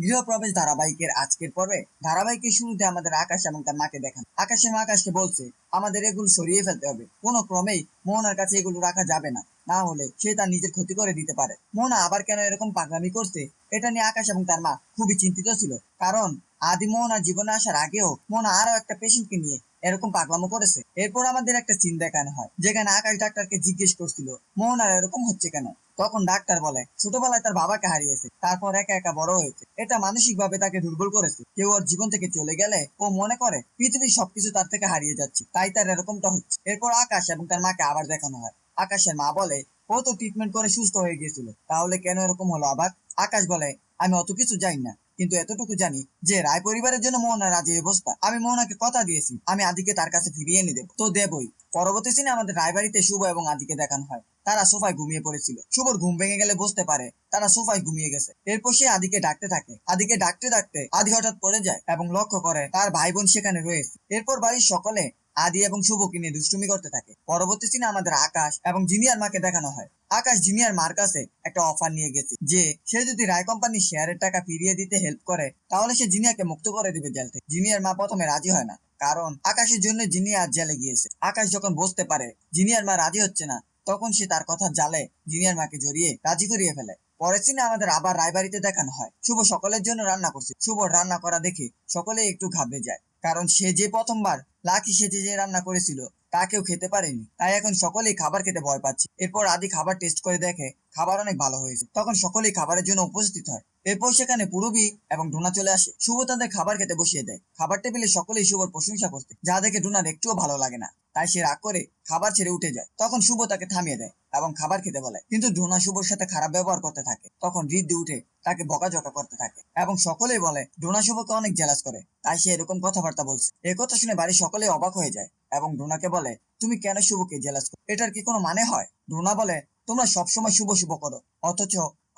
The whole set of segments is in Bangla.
গৃহপ্রবেশ ধারাবাহিকের আজকের পর্বে ধারাবাহিকের শুরুতে আমাদের আকাশ এবং তার মাকে দেখান। আকাশের মা আকাশকে বলছে আমাদের এগুলো সরিয়ে ফেলতে হবে, কোনো ক্রমেই মোহনার কাছে এগুলো রাখা যাবে না, না হলে সে তার নিজের ক্ষতি করে দিতে পারে। মোহনা আবার কেন এরকম পাগলামি করছে এটা নিয়ে আকাশ এবং তার মা খুবই চিন্তিত ছিল, কারণ আদি মোহনার জীবনে আসার আগেও মোহনা আরো একটা পেশেন্টকে নিয়ে এরকম পাগলামো করেছে। এরপর আমাদের একটা সিন দেখানো হয় যেখানে আকাশ ডাক্তারকে জিজ্ঞেস করছিল মোহনার এরকম হচ্ছে কেন। তখন ডাক্তার বলে ছোটবেলায় তার বাবাকে হারিয়েছে, তারপর একা একা বড় হয়েছে, এটা মানসিক ভাবে তাকে দুর্বল করেছে। কেউ ওর জীবন থেকে চলে গেলে ও মনে করে পৃথিবীর সবকিছু তার থেকে হারিয়ে যাচ্ছে, তাই তার এরকমটা হচ্ছে। এরপর আকাশ এবং তার মাকে আবার দেখানো হয়। আকাশের মা বলে ও তো ট্রিটমেন্ট করে সুস্থ হয়ে গিয়েছিল, তাহলে কেন এরকম হলো আবার। আকাশ বলে আমি অত কিছু জানি না, কিন্তু এতটুকু জানি যে রায় পরিবারের জন্য মোহনা রাজি অবস্থা। আমি মোহনাকে কথা দিয়েছি আমি আদিকে তার কাছে ফিরিয়ে এনে দেবো, তো দেবই। পরবর্তী সিনে আমাদের রায়বাড়িতে শুভ এবং আদিকে দেখানো হয়। তারা সোফায় ঘুমিয়ে পড়েছিল। শুভর ঘুম ভেঙে গেলে বুঝতে পারে তারা সোফায় ঘুমিয়ে গেছে। এরপর সে আদিকে ডাকতে থাকে। আদিকে ডাকতে ডাকতে আদি হঠাৎ পড়ে যায় এবং লক্ষ্য করে তার ভাই বোন সেখানে রয়েছে। এরপর বাড়ির সকলে আদি এবং শুভকে নিয়ে দুষ্টুমি করতে থাকে। পরবর্তী সিনে আমাদের আকাশ এবং জিনিয়ার মাকে দেখানো হয়। আকাশ জিনিয়ার মার কাছে একটা অফার নিয়ে গেছে যে সে যদি রায় কোম্পানির শেয়ারের টাকা ফিরিয়ে দিতে হেল্প করে তাহলে সে জিনিয়াকে মুক্ত করে দিবে জেল থেকে। জিনিয়ার মা প্রথমে রাজি হয় না, কারণ আকাশের জন্য জিনিয়া আজ জেলে গিয়েছে। আকাশ যখন বুঝতে পারে জিনিয়ার মা রাজি হচ্ছে না, তখন সে তার কথা জালে জিনিয়ার মাকে জড়িয়ে রাজি করিয়ে ফেলে। পরের দিনে আমাদের আবার রায়বাড়িতে দেখানো হয় শুভ সকলের জন্য রান্না করছে। শুভ রান্না করা দেখে সকলে একটু ঘাবড়ে যায়, কারণ সে যে প্রথমবার লাকি সেজে যে রান্না করেছিল তা কেউ খেতে পারেনি, তাই এখন সকলেই খাবার খেতে ভয় পাচ্ছে। এরপর আদি খাবার টেস্ট করে দেখে খাবার অনেক ভালো হয়েছে, তখন সকলেই খাবারের জন্য উপস্থিত হয়। এরপর সেখানে পুরবী এবং ডোনা চলে আসে। শুভ তাদের খাবার খেতে বসিয়ে দেয়। খাবার টেবিলে সকলেই শুভর প্রশংসা করছে, যা দেখে ডোনার একটুও ভালো লাগে না, তাই সে রাগ করে খাবার ছেড়ে উঠে যায়। তখন শুভ তাকে থামিয়ে দেয় এবং খাবার খেতে বলে, কিন্তু ডোনা শুভর সাথে খারাপ ব্যবহার করতে থাকে। তখন রিদ্ধি উঠে তাকে বকাঝকা করতে থাকে এবং সকলেই বলে ডোনা শুভকে অনেক জেলাস করে, তাই সে এরকম কথাবার্তা বলছে। এই কথা শুনে বাড়ির সকলেই অবাক হয়ে যায় এবং ডোনাকে বলে তুমি কেন শুভকে জেলাস করো, এটার কি কোনো মানে হয়। ডোনা বলে তোমরা সবসময় শুভ শুভ করো, অথচ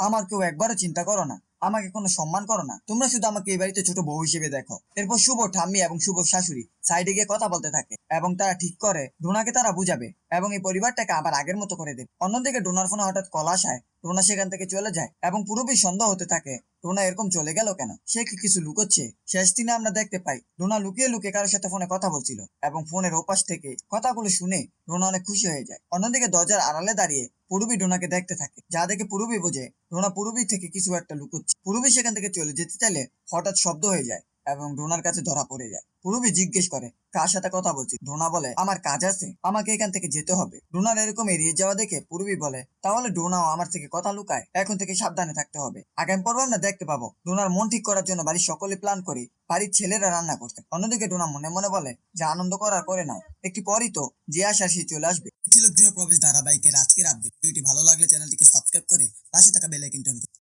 আমার কেউ একবারও চিন্তা করো না, আমাকে কোনো সম্মান করো না, তোমরা শুধু আমাকে এই বাড়িতে ছোট বউ হিসেবে দেখো। এরপর শুভ ঠাম্মি এবং শুভ শাশুড়ি সাইডে গিয়ে কথা বলতে থাকে এবং তারা ঠিক করে ডোনাকে তারা বুঝাবে এবং এই পরিবারটাকে আবার আগের মতো করে দেবে। অন্যদিকে ডোনার ফোনে হঠাৎ কল আসায় ডোনা সেখান থেকে চলে যায় এবং পুরোপুরি সন্দেহ হতে থাকে ডোনা এরকম চলে গেল কেন, সে কি কিছু লুকোচ্ছে। শেষ দিনে আমরা দেখতে পাই ডোনা লুকিয়ে লুকিয়ে কারোর সাথে ফোনে কথা বলছিল এবং ফোনের ওপাশ থেকে কথাগুলো শুনে ডোনা অনেক খুশি হয়ে যায়। অন্যদিকে দরজার আড়ালে দাঁড়িয়ে পুরবী ডোনাকে দেখতে থাকে, যা দেখে পুরবী বোঝে ডোনা পুরবী থেকে কিছু একটা লুকোচ্ছে। পুরবী সেখান থেকে চলে যেতে চাইলে হঠাৎ শব্দ হয়ে যায় এবং ডোনার কাছে ধরা পড়ে যায়। পুরবী জিজ্ঞেস করে কার সাথে কথা বলছি। ডোনা বলে আমার কাজ আছে, আমাকে এখান থেকে যেতে হবে। ডোনার এরকম এড়িয়ে যাওয়া দেখে পুরবী বলে তাহলে ডোনাও আমার থেকে কথা লুকায়, এখন থেকে সাবধানে থাকতে হবে। আগামী পর্ব আমরা দেখতে পাবো ডোনার মন ঠিক করার জন্য বাড়ির সকলে প্ল্যান করে বাড়ির ছেলেরা রান্না করতে। অন্যদিকে ডোনা মনে মনে বলে যে আনন্দ করার করে নাও, একটি পরই তো যে আসার সে চলে আসবে। ছিল গৃহপ্রবেশ ধারাবাহিকের আজকের আপডেট। ভিডিওটি ভালো লাগলে চ্যানেলটিকে সাবস্ক্রাইব করে পাশে থাকা বেল আইকনটি অন করুন।